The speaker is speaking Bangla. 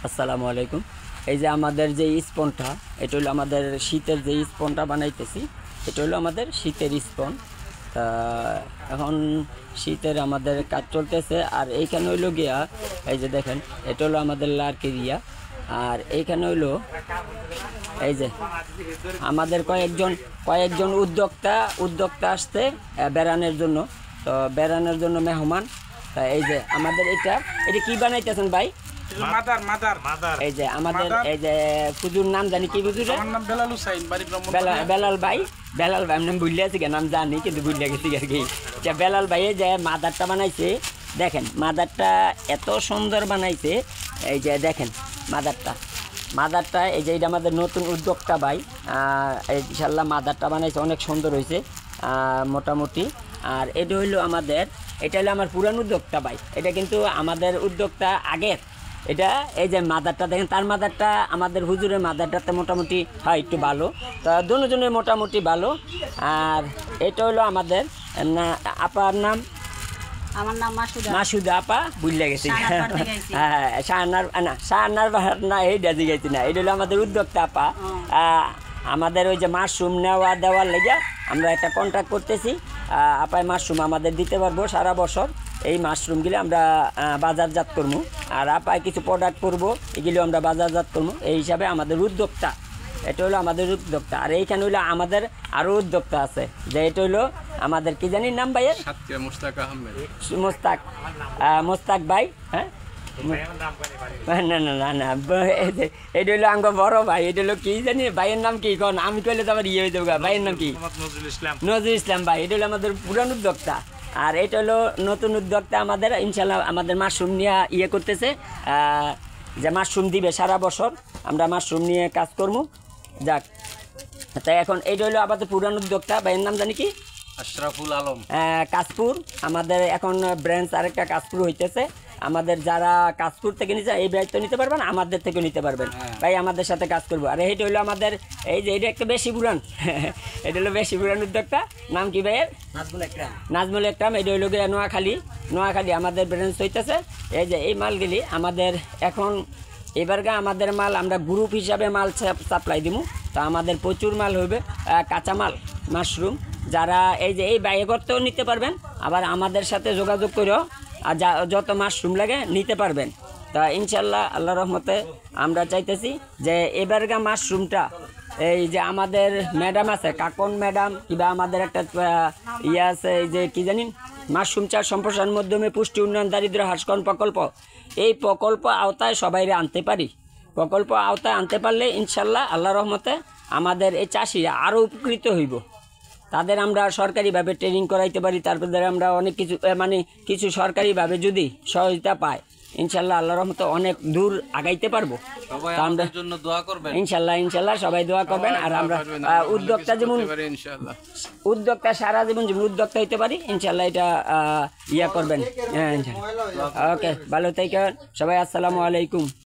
আসসালামু আলাইকুম। এই যে আমাদের যে স্পনটা, এটা হলো আমাদের শীতের যে স্পনটা বানাইতেছি, এটা হলো আমাদের শীতের স্পন। তা এখন শীতের আমাদের কাজ চলতেছে। আর এইখানে হইলো গিয়া, এই যে দেখেন, এটা হলো আমাদের লার্কেরিয়া। আর এইখানে হইলো এই যে আমাদের কয়েকজন উদ্যোক্তা আসছে বেড়ানোর জন্য। তো বেড়ানোর জন্য মেহমান। তা এই যে আমাদের এটা কি বানাইতেছেন ভাই? এই যে আমাদের এই যে পুজোর নাম জানি কি পুজোর? বেলাল ভাই আমি নাম ভুলে আছি, নাম জানি কিন্তু ভুলে গেছি আর কি। বেলাল ভাই যে মাদারটা বানাইছে, দেখেন মাদারটা এত সুন্দর বানাইছে। এই যে দেখেন মাদারটা এই যে এটা আমাদের নতুন উদ্যোক্তা ভাই, ইনশাল্লাহ মাদারটা বানাইছে, অনেক সুন্দর হয়েছে মোটামুটি। আর এটা হইলো এটা হলো আমার পুরান উদ্যোক্তা ভাই, এটা কিন্তু আমাদের উদ্যোক্তা আগের। এটা এই যে মাদারটা দেখেন, তার মাদারটা আমাদের হুজুরের মাদারটাতে মোটামুটি হয় একটু ভালো, তা দুজনের মোটামুটি ভালো। আর এটা হলো আমাদের আপার নাম, আমার নাম মাসুদা আপা, বুঝলে গেছি। হ্যাঁ, শাহনার না, এইটা জিগাইছি না, এটা হলো আমাদের উদ্যোক্তা আপা। আমাদের ওই যে মাশরুম নেওয়া দেওয়ার লেগে আমরা একটা কন্ট্রাক্ট করতেছি। আপায় মাশরুম আমাদের দিতে পারবো সারা বছর। এই মাশরুমগুলি আমরা বাজারজাত করবো, আর আপায় কিছু প্রোডাক্ট করবো, এগুলো আমরা বাজারজাত করবো। এই হিসাবে আমাদের উদ্যোক্তা, এটা হলো আমাদের উদ্যোক্তা। আর এইখানে হইলো আমাদের আরও উদ্যোক্তা আছে, যে এটা হইলো আমাদের কি জানি নাম ভাইয়ের, মোস্তাক ভাই। হ্যাঁ, না এটা হলো আঙ্গ বড় ভাই, এটা হলো কি জানি ভাইয়ের নাম কি, কোন আমি কইলে তো আমার হয়ে যাবো। ভাইয়ের নাম কি? নজরুল ইসলাম ভাই। এটা হলো আমাদের পুরান উদ্যোক্তা। আর এটা হলো নতুন উদ্যোক্তা আমাদের, ইনশাল্লাহ আমাদের মাশরুম নিয়ে করতেছে, যে মাশরুম দিবে সারা বছর, আমরা মাশরুম নিয়ে কাজ করবো। যাক, তাই এখন এইটা হলো আমাদের পুরান উদ্যোক্তা, ভাইয়ের নাম জানি কি? আশরাফুল আলম, কাশপুর। আমাদের এখন ব্রাঞ্চ আরেকটা কাশপুর হইতেছে। আমাদের যারা কাশপুর থেকে নিতে এই দায়িত্ব নিতে পারবেন, আমাদের থেকে নিতে পারবেন ভাই, আমাদের সাথে কাজ করবো। আর এইটা হলো আমাদের এই যে এটা একটা বেশি পুরান এটা হলো বেশি পুরান উদ্যোক্তা, নাম কি ভাইয়ের? নাজমুল একরাম। এটা হইলো গিয়ে নোয়াখালী আমাদের ব্রাঞ্চ হইতেছে। এই যে এই মালগুলি আমাদের এখন এবারগা আমাদের মাল আমরা গ্রুপ হিসাবে মাল সাপ্লাই দিব। তা আমাদের প্রচুর মাল হবে, কাঁচামাল মাশরুম। যারা এই যে এই বাইরে করতেও নিতে পারবেন, আবার আমাদের সাথে যোগাযোগ করেও আর যত মাশরুম লাগে নিতে পারবেন। তা ইনশাল্লাহ আল্লাহ রহমতে আমরা চাইতেছি যে এবারগা মাশরুমটা, এই যে আমাদের ম্যাডাম আছে, কাকন ম্যাডাম, কিংবা আমাদের একটা আছে, এই যে কি জানিন, মাশরুম চাষ সম্প্রসারণ মাধ্যমে পুষ্টি উন্নয়ন দারিদ্র হ্রাসকরণ প্রকল্প, এই প্রকল্প আওতায় সবাইরে আনতে পারি। প্রকল্প আওতায় আনতে পারলে ইনশাল্লাহ আল্লাহ রহমতে আমাদের এই চাষিরা আরও উপকৃত হইব। তাদের আমরা সরকারিভাবে ট্রেনিং করাইতে পারি, তারপরে আমরা অনেক কিছু কিছু সরকারিভাবে যদি সহযোগিতা পাই, ইনশাল্লাহ আল্লাহ রহমতে অনেক দূর আগাইতে পারবো। ইনশাল্লাহ সবাই দোয়া করবেন। আর আমরা উদ্যোক্তা সারা জীবন উদ্যোক্তা হইতে পারি, ইনশাল্লাহ এটা করবেন। হ্যাঁ, ইনশাল্লাহ। ওকে, ভালো থাকেন সবাই। আসসালামু আলাইকুম।